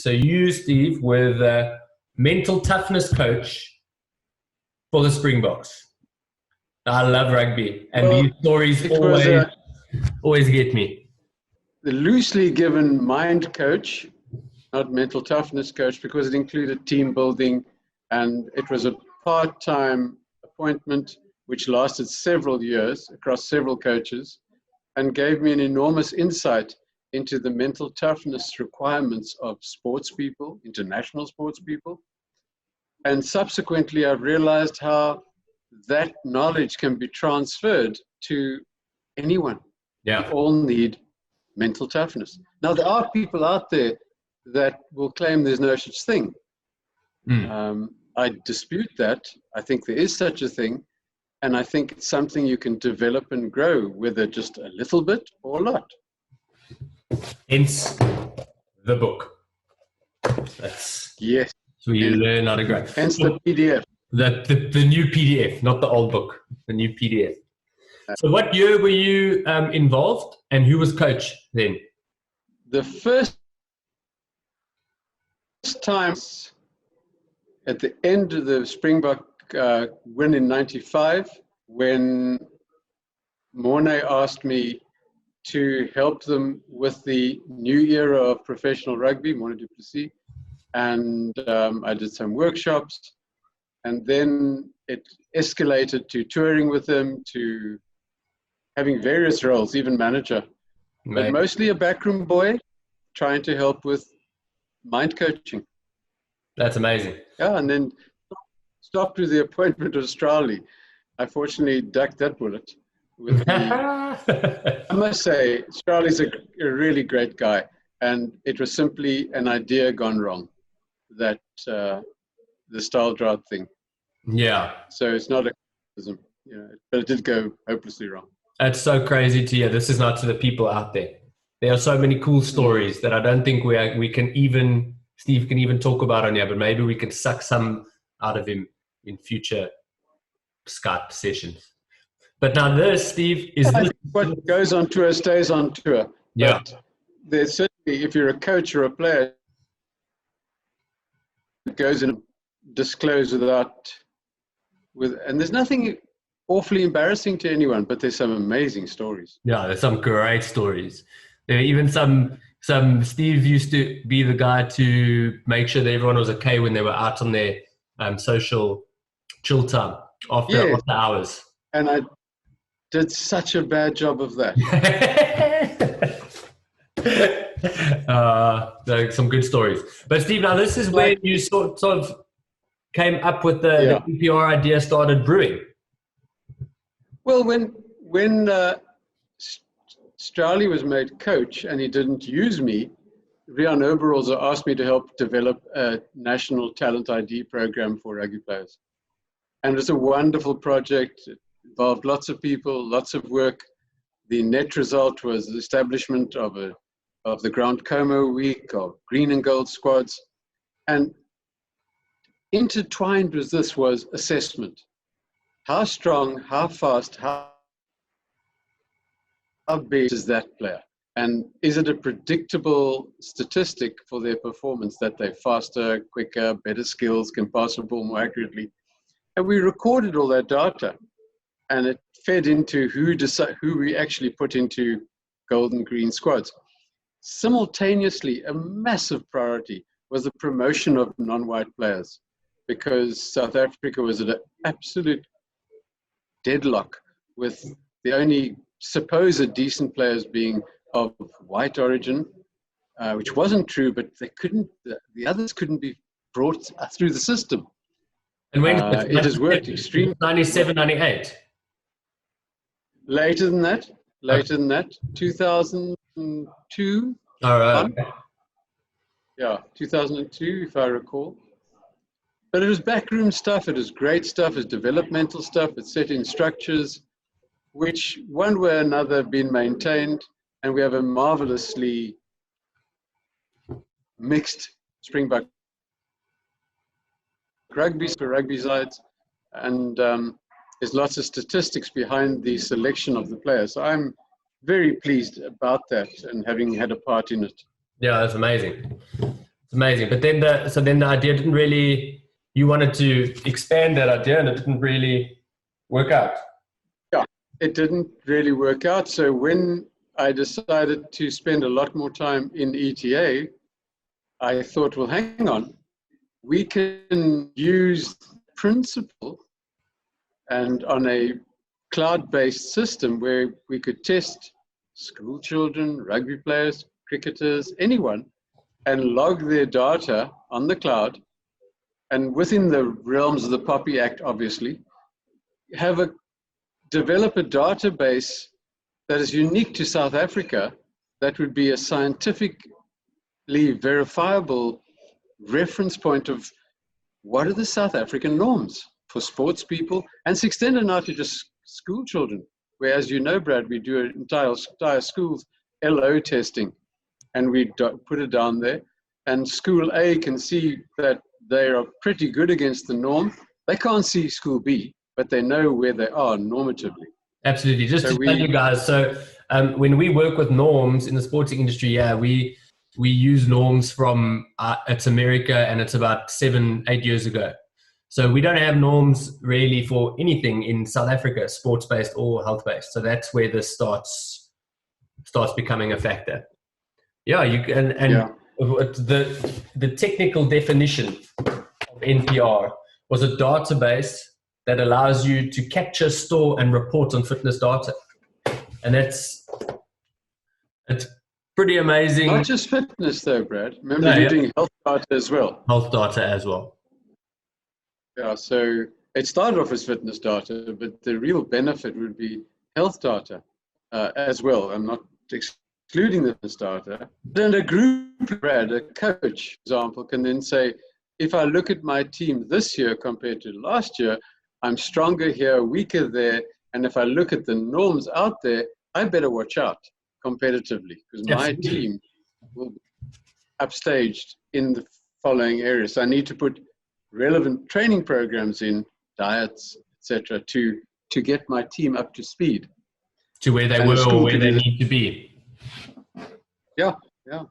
So you, Steve, were the mental toughness coach for the Springboks. I love rugby, and these stories always get me. The loosely given mind coach, not mental toughness coach, because it included team building, and it was a part-time appointment which lasted several years across several coaches and gave me an enormous insight into the mental toughness requirements of sports people, international sports people. And subsequently, I've realized how that knowledge can be transferred to anyone. Yeah. We all need mental toughness. Now, there are people out there that will claim there's no such thing. I dispute that. I think there is such a thing. And I think it's something you can develop and grow, whether just a little bit or a lot. Hence the book. That's yes. So you learn how to grow. Hence the PDF. The new PDF, not the old book, the new PDF. So what year were you involved, and who was coach then? The first time at the end of the Springbok win in '95, when Mornay asked me to help them with the new era of professional rugby, Mornay du Plessis, and I did some workshops, and then it escalated to touring with them, to having various roles, even manager, but mostly a backroom boy trying to help with mind coaching. That's amazing. Yeah, and then stopped with the appointment of Strali. I fortunately ducked that bullet. I must say, Strali's a really great guy, and it was simply an idea gone wrong, that the style drought thing. Yeah. So it's not a criticism, but it did go hopelessly wrong. That's so crazy to hear. This is not to the people out there. There are so many cool stories that I don't think we can even, Steve can even talk about on here, but maybe we can suck some out of him in future Skype sessions. But now this, Steve, is this... What goes on tour stays on tour. Yeah. But there's certainly, if you're a coach or a player, it goes in disclosed and there's nothing awfully embarrassing to anyone, but there's some amazing stories. Yeah, there's some great stories. There are even some Steve used to be the guy to make sure that everyone was okay when they were out on their social chill time after hours. And I did such a bad job of that. Some good stories. But Steve, now this is where you sort of came up with the NPR idea, started brewing. Well, when Strali was made coach and he didn't use me, Rian Oberholzer asked me to help develop a national talent ID program for rugby players. And it was a wonderful project. It involved lots of people, lots of work. The net result was the establishment of the Grand Como week, of green and gold squads. And intertwined with this was assessment. How strong, how fast, how big is that player? And is it a predictable statistic for their performance that they're faster, quicker, better skills, can pass the ball more accurately? And we recorded all that data, and it fed into who we actually put into gold and green squads. Simultaneously, a massive priority was the promotion of non-white players, because South Africa was at an absolute deadlock with the only supposed decent players being of white origin, which wasn't true, but the others couldn't be brought through the system. And when it has worked extremely 97, 98? Later than that, 2002. All right. Yeah, 2002, if I recall. But it was backroom stuff, it was great stuff, it was developmental stuff, it set in structures, which one way or another have been maintained, and we have a marvelously mixed Springbok rugby sides, and there's lots of statistics behind the selection of the players. So I'm very pleased about that and having had a part in it. Yeah, that's amazing. It's amazing. But then the idea didn't really, you wanted to expand that idea and it didn't really work out. Yeah, it didn't really work out. So when I decided to spend a lot more time in ETA, I thought, well, hang on, we can use principle and on a cloud-based system where we could test school children, rugby players, cricketers, anyone, and log their data on the cloud, and within the realms of the POPI Act, obviously, develop a database that is unique to South Africa that would be a scientifically verifiable reference point of what are the South African norms for sports people, and it's extended now to just school children, where, as you know, Brad, we do entire schools LO testing, and we put it down there, and school A can see that they are pretty good against the norm. They can't see school B, but they know where they are normatively. Absolutely. Just to tell you guys, so when we work with norms in the sporting industry, we use norms from it's America, and it's about 7-8 years ago. So we don't have norms really for anything in South Africa, sports-based or health-based. So that's where this starts becoming a factor. Yeah, the technical definition of NPR was a database that allows you to capture, store, and report on fitness data. And it's pretty amazing. Not just fitness though, Brad. Remember, you're doing health data as well. Health data as well. Yeah, so it started off as fitness data, but the real benefit would be health data as well. I'm not excluding the fitness data. Then a group, Brad, a coach, for example, can then say, if I look at my team this year compared to last year, I'm stronger here, weaker there, and if I look at the norms out there, I better watch out competitively, because my team will be upstaged in the following areas. So I need to put relevant training programs in, diets, etc., to get my team up to speed. To where they were or where they need to be. Yeah, yeah.